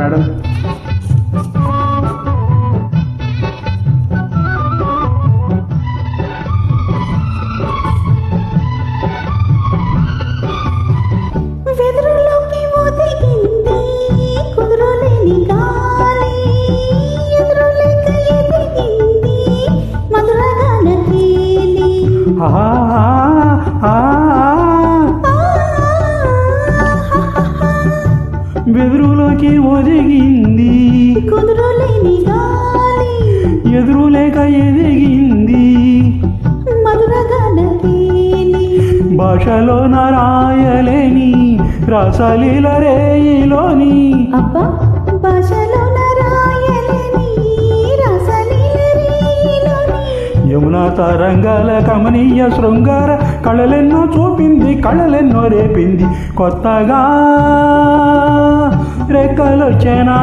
అంటున్నాడు. వెదురులోకి ఒదిగింది కుదురులేని గాలి, ఎదురులేక ఎదిగింది మధురగాన తేలి. వెదురులోకి ఒదిగింది కుదురులేని గాలి, ఎదురులేక ఎదిగింది మధురగాన తేలి. భాషలో రాయలేని రాసలీల రేయిలోని అబ్బా భాషలో రాయలేని రసలీలలోని యమునా తరంగాల కమనీయ శృంగార కళలెన్నో చూపింది, కళలెన్నో రేపింది. కొత్తగా రెక్కలొచ్చేనా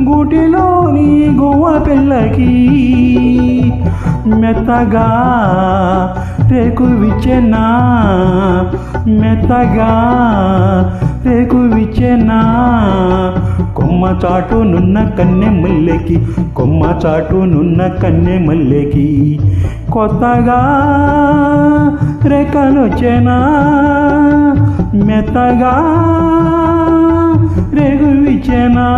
గూటిలోని గువ్వ పిల్లకి, మెత్తగా రేకు విచ్చెనా, మెత్తగా రేకు విచ్చెనా. కొమ్మ చాటునున్న కన్నె మల్లెకి, కొమ్మ చాటునున్న కన్నె మల్లెకి కొత్తగా రెక్కలొచ్చెనా, మెత్తగా రేకు విచ్చెనా.